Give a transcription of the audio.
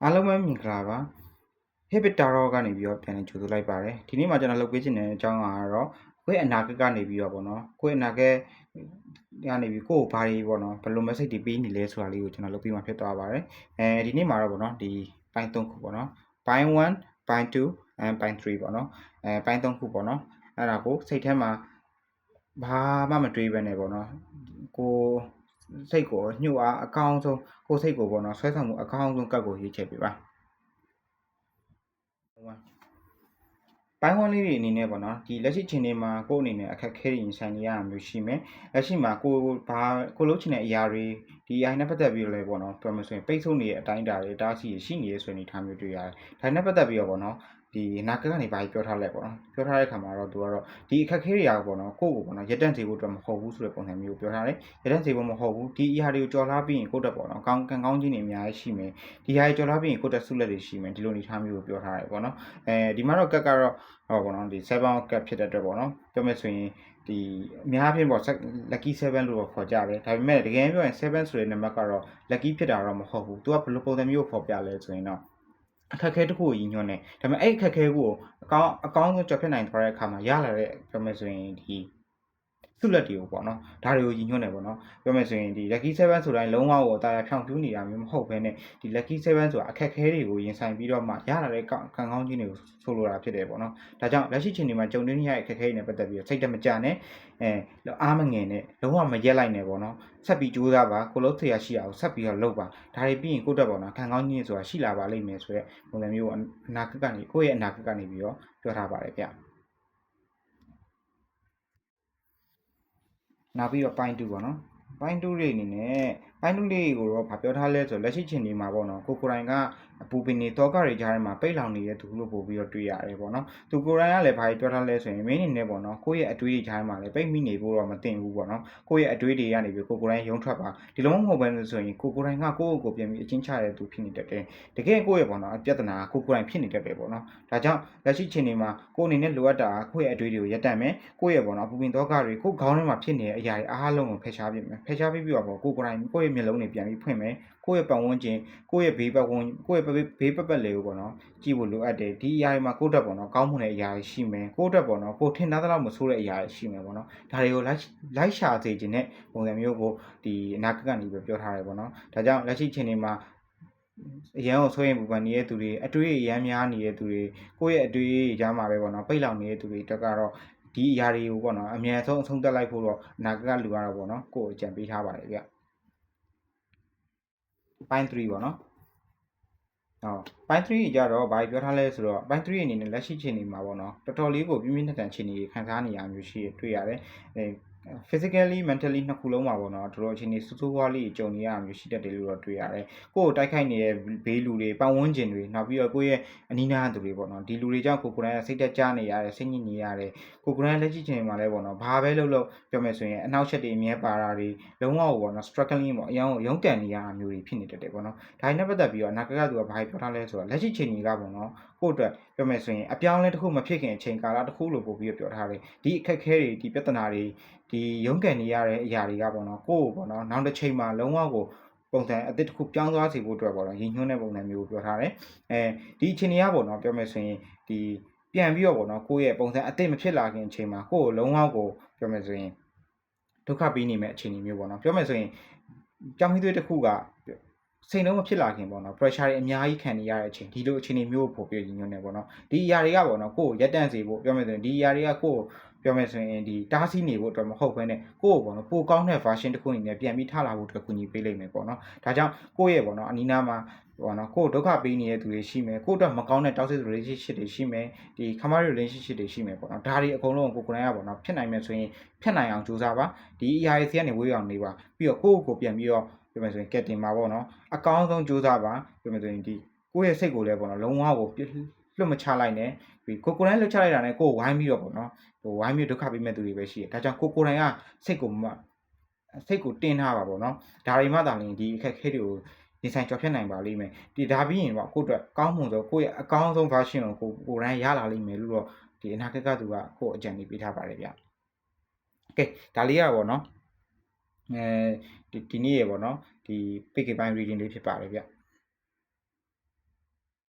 အားလုံးပဲမြင်ကြပါ Habit Tarot ကနေပြီးတော့ပြန်လည်ကြိုဆိုလိုက်ပါတယ်ဒီနေ့မှာကျွန်တော်လုပ်ပေးခြင်းတဲ့အကြောင်းကတော့ကိုယ့်အနာဂတ်ကနေပြီးတော့ပေါ့နော်ကိုယ့်အနာဂတ်ကနေပြီးကိုယ့်ကိုဘာတွေပေါ့နော်ဘယ်လို message တွေပေးနေလဲဆိုတာလေးကိုကျွန်တော်လုပ်ပေးမှာဖြစ်သွားပါတယ်ဒီနေ့မှာတော့ပေါ့နော်ဒီပိုင်း3ခုပေါ့နော်ပိုင်း1ပိုင်း2 and ပိုင်း3ပေါ့နော်ပိုင်း3ခုပေါ့နော်အဲ့ဒါကိုစိတ်ထဲမှာဘာမှမတွေးဘဲနဲ့ပေါ့နော်ကိုစိတ်ကိုညှို့အားအကောင်းဆုံးကိုစိတ်ကိုပေါ့နော်ဆွဲဆောင်မှုအကောင်းဆုံးကတ်ကိုရေးချက်ပေးပါပိုင်း1လေးတွေအနေနဲ့ပေါ့နော်ဒီလက်ရှိချိန်တွေမှာကိုယ့်အနေနဲ့အခက်အခဲတွေရင်ဆိုင်နေရတာမျိုးရှိမယ်လက်ရှိမှာကိုလုပ်ချင်တဲ့အရာတွေဒီအရာနဲ့ပတ်သက်ပြီးတော့လည်းပေါ့နော်ပြောမယ်ဆိုရင်ပိတ်ဆို့နေတဲ့အတိုင်းအတာတွေတားဆီးရရှိနေရဆိုတဲ့အနေအထားမျိုးတွေ့ရတယ်ဒါနဲ့ပတ်သက်ပြီးတော့ပေါ့နော်ဒီနာကကနေဘာပြောထားလဲပေါ့နော်ပြောထားတဲ့ခါမှာတော့သူကတော့ဒီအခက်အခဲတွေကပေါ့နော်ကိုယ့်ကိုပေါ့နော်ရက်တန့်စေဖို့အတွက်မဟုတ်ဘူးဆိုတဲ့ပုံစံမျိုးပြောထားတယ်ရက်တန့်စေဖို့မဟုတ်ဘူးဒီအရာတွေကိုကြော်လာပြီးရင်ကိုယ့်တက်ပေါ့နော်ကောင်းခြင်းတွေအများကြီးရှိမယ်ဒီအရာတွေကြော်လာပြီးရင်ကိုယ့်တက်ဆုလက်တွေရှိမယ်ဒီလိုအနေအထားမျိုးကိုပြောထားတယ်ပေါ့နော်ဒီမှာတော့ကတ်ကတော့ပေါ့နော်ဒီ7 ကတ်ဖြစ်တဲ့အတွက်ပေါ့နော်ပြောမယ်ဆိုရင်ဒီအများအားဖြင့်ပေါ့ lucky 7လို့ခေါ်ကြတယ်ဒါပေမဲ့တကယ်ပြောရင်7ဆိုတဲ့နံပါတ်ကတော့ lucky ဖြစ်တာတော့မဟုတ်ဘူးသူကဘယ်လိုပုံစံမျိုးကိုဖော်ပြလဲဆိုရင်တော့အခက်အခဲတစ်ခုကိုရည်ညွှန်းတယ်ဒါပေမဲ့အဲ့အခက်အခဲကိုအကောင်းဆုံးကြော်ဖြတ်နိုင်သွားတဲ့အခါမှာရလာတဲ့ပြောမယ်ဆိုရင်ဒီဆုလက်တွေကိုပေါ့နော်ဒါတွေကိုရည်ညွှန်းတယ်ပေါ့နော်ပြောမယ်ဆိုရင်ဒီ lucky 7ဆိုတိုင်းလုံးဝကိုအတားဖြောင်ပြူးနေတာမျိုးမဟုတ်ဘဲနဲ့ဒီ lucky 7ဆိုတာအခက်အခဲတွေကိုရင်ဆိုင်ပြီးတော့မှရလာတဲ့ကံကောင်းခြင်းတွေကိုဆိုလိုတာဖြစ်တယ်ပေါ့နော်ဒါကြောင့်လက်ရှိချိန်ဒီမှာကြုံတွေ့နေရတဲ့အခက်အခဲတွေနဲ့ပတ်သက်ပြီးစိတ်တမကြနဲ့အားမငယ်နဲ့လုံးဝမရက်လိုက်နဲ့ပေါ့နော်ဆက်ပြီးကြိုးစားပါကိုလုံးထရရှိအောင်ဆက်ပြီးတော့လုပ်ပါဒါတွေပြီးရင်ကိုယ့်တက်ပေါ့နော်ခံကောင်းခြင်းဆိုတာရှိလာပါလိမ့်မယ်ဆိုတဲ့ပုံစံမျိုးအနာဂတ်ကနေကိုယ့်ရဲ့အနာဂတ်ကနေပြီးတော့ပြောထားပါတယ်ဗျနောက်ပြီးတော့ပိုင်း2ပေါ့နော်ပိုင်း2တွေအနေနဲ့ပိုင်း2လေးကိုတော့ဗာပြောထားလဲဆိုလက်ရှိချိန်ဒီမှာပေါ့နော်ကိုယ်ကအပူပင်နေတောကတွေကြားထဲမှာပိတ်လောင်နေတဲ့သူလို့ပို့ပြီးတော့တွေ့ရတယ်ပေါ့နော်သူကိုယ်တိုင်ကလည်းဘာပြောထားလဲဆိုရင်မင်းအနေနဲ့ပေါ့နော်ကိုယ့်ရဲ့အတွေးတွေကြားထဲမှာလည်းပိတ်မိနေဖို့တော့မသင့်ဘူးပေါ့နော်ကိုယ့်ရဲ့အတွေးတွေကနေပြီးကိုယ်တိုင်ရုံထွက်ပါဒီလိုမှမဟုတ်ဘဲဆိုရင်ကိုယ်တိုင်ကကိုယ့်ကိုယ်ပြန်ပြီးအချင်းချတဲ့သူဖြစ်နေတတ်တယ်တကယ်ကိုယ့်ရဲ့ပေါ့နော်ပြဿနာကကိုယ်တိုင်ဖြစ်နေတတ်တယ်ပေါ့နော်ဒါကြောင့်လက်ရှိချိန်ဒီမှာကိုယ်အနေနဲ့လိုအပ်တာကိုယ့်ရဲ့အတွေးတွေကိုရပ်တန့်မယ်ကိုယ့်ရဲ့ပေါ့နော်အပူပင်တောကတွေကိုယ်ခေါင်းထဲမှာဖြစ်နေတဲ့အရာတွေအားလုံးကိုဖယ်ရှားပြမယ်ဖယ်ရှားပြီးတော့ပေါ့ကိုယ်ရဲ့မျက်လုံးတွေပြန်ပြီးဖွင့်မယ်ကိုယ့်ရဲ့ပတ်ဝန်းကျင်ကိုယ့်ရဲ့ဘေးပတ်ပတ်လေကိုပေါ့နော်ကြည့်ဖို့လိုအပ်တယ်ဒီအရာတွေမှာကိုယ့်တက်ပေါ့နော်ကောင်းမွန်တဲ့အရာတွေရှိမယ်ကိုယ့်တက်ပေါ့နော်ကိုထင်သားသလောက်မဆိုးတဲ့အရာတွေရှိမယ်ပေါ့နော်ဒါတွေကိုလိုက်ရှာစေခြင်းနဲ့ပုံစံမျိုးကိုဒီအနာဂတ်ကနေပြောထားတယ်ပေါ့နော်ဒါကြောင့်လက်ရှိချိန်တွေမှာအရန်ကိုဆွဲရင်ပူပန်နေတဲ့သူတွေအတွေးအရန်များနေတဲ့သူတွေကိုယ့်ရဲ့အတွေးကြားမှာပဲပေါ့နော်ပိတ်လောင်နေတဲ့သူတွေတက်ကတော့ဒီအရာတွေကိုပေါ့နော်အမြန်ဆုံးအဆုံးသတ်လိုက်ဖို့တော့အနာဂတ်ကလူကတော့ပေါ့နော်ကိုယ်အကြံပေးထားပါတယ်ဗျပိုင်း3ပေါ့နော်ပိုင်း3ကြတော့ဘာပြောထားလဲဆိုတော့ပိုင်း3အနေနဲ့လက်ရှိချိန်နေမှာပေါ့နော်တော်တော်လေးကိုပြင်းပြင်းထန်ထန်ချိန်နေခံစားနေရမျိုးရှိတွေ့ရတယ်physically mentally နှစ်ခုလုံးမှာပေါ့နော်တော်တော်အခြေအနေစိုးစိုးဝါးလေးကြုံနေရမျိုးရှိတတ်တယ်လို့တော့တွေ့ရတယ်ကိုယ့်ကိုတိုက်ခိုက်နေတဲ့ဘေးလူတွေပတ်ဝန်းကျင်တွေနောက်ပြီးတော့ကိုယ့်ရဲ့အနီးနားသူတွေပေါ့နော်ဒီလူတွေကြောင့်ကိုယ်ကစိတ်တက်ကြနေရတယ်စိတ်ညစ်နေရတယ်ကိုယ်လက်ရှိချိန်မှာလည်းပေါ့နော်ဘာပဲလုပ်ပြောမယ်ဆိုရင်အနောက်ချက်တွေအမြဲပါတာတွေလုံးဝပေါ့နော် struggling ပေါ့အရင်ရုန်းကန်နေရတာမျိုးတွေဖြစ်နေတတ်တယ်ပေါ့နော်ဒါနဲ့ပတ်သက်ပြီးတော့အနာဂတ်ကသူကဘာပြောထားလဲဆိုတော့လက်ရှိချိန်ကြီးကပေါ့နော်ကိုယ့်အတွက်ပြောမယ်ဆိုရင်အပြောင်းလဲတစ်ခုမဖြစ်ခင်အချိန်ကာလတစ်ခုလို့ပို့ပြီးပြောထားတယ်ဒီအခက်အခဲတွေဒီပြဿနာတွေဒီရုန်းကန်နေရတဲ့အရာတွေကပေါ့နော်ကိုယ့်ကိုပေါ့နော်နောက်တစ်ချိန်မှာလုံးဝကိုပုံစံအသစ်တစ်ခုပြောင်းသွားစေဖို့အတွက်ပေါ့နော်ရည်ညွှန်းတဲ့ပုံစံမျိုးကိုပြောထားတယ်ဒီအချိန်ကြီးကပေါ့နော်ပြောမယ်ဆိုရင်ဒီပြန်ပြီးတော့ပေါ့နော်ကိုယ့်ရဲ့ပုံစံအသစ်မဖြစ်လာခင်အချိန်မှာကိုယ့်ကိုလုံးဝကိုပြောမယ်ဆိုရင်ဒုက္ခပေးနေမဲ့အခြေအနေမျိုးပေါ့နော်ပြောမယ်ဆိုရင်ကြောင်းပြီးသွေးတစ်ခုကစိတ်လုံးမဖြစ်လာခင်ပေါ့နော် pressure တွေအများကြီးခံနေရတဲ့အချိန်ဒီလိုအခြေအနေမျိုးကိုပို့ပြီးရည်ညွှန်းနေပေါ့နော်ဒီအရာတွေကပေါ့နော်ကိုယ့်ကိုရက်တန့်စေဖို့ပြောမယ်ဆိုရင်ဒီအရာတွေကကိုယ့်ပြောမယ်ဆိုရင်ဒီတားဆီးနေဖို့အတွက်မဟုတ်ဘဲနဲ့ကိုယ့်ကိုပေါ့နော်ပိုကောင်းတဲ့ version တစ်ခုအနေနဲ့ပြန်ပြီးထလာဖို့အတွက်ကူညီပေးလိမ့်မယ်ပေါ့နော်ဒါကြောင့်ကိုယ့်ရဲ့ပေါ့နော်အနီးနားမှာပေါ့နော်ကိုယ့်ဒုက္ခပေးနေတဲ့သူတွေရှိမယ်ကိုယ့်အတွက်မကောင်းတဲ့ toxic relationship တွေရှိမယ်ဒီခမား relationship တွေရှိမယ်ပေါ့နော်ဒါတွေအကုန်လုံးကိုယ်ကပေါ့နော်ဖြစ်နိုင်မယ်ဆိုရင်ဖြတ်နိုင်အောင်ကြိုးစားပါဒီအရာတွေစီကနေဝေးအောင်နေပါပြီးတော့ကိုယ့်ကိုပြန်ပြီးတော့ပြောမယ်ဆိုရင်ကက်တင်ပါပေါ့နော်အကောင်းဆုံးကြိုးစားပါပြောမယ်ဆိုရင်ဒီကိုယ့်ရဲ့စိတ်ကိုလည်းပေါ့နော်လုံးဝကိုလွတ်မချလိုက်နဲ့ပြီးကိုယ်လွတ်ချလိုက်တာနဲ့ကိုယ်ဝိုင်းပြီးတော့ပေါ့နော်ဝိုင်းပြီးဒုက္ခပေးမဲ့သူတွေပဲရှိတယ်ဒါကြောင့်ကိုယ်တိုင်ကစိတ်ကိုတင်းထားပါပေါ့နော်ဒါတွေမှသာလျှင်ဒီအခက်အခဲတွေကိုရင်ဆိုင်ကျော်ဖြတ်နိုင်ပါလိမ့်မယ်ဒီဒါပြီးရင်ပေါ့ကိုယ့်အတွက်ကောင်းမွန်ဆုံးကိုယ့်ရဲ့အကောင်းဆုံး version ကိုကိုယ်တိုင်ရလာလိမ့်မယ်လို့တော့ဒီအနာဂတ်ကသူကကိုယ့်အကြံပေးထားပါတယ်ဗျကဲဒါလေးရပေါ့နော်ဒီနေ့ရပေါ့နော်ဒီ pick ပိုင်း reading လေးဖြစ်ပါတယ်ဗျ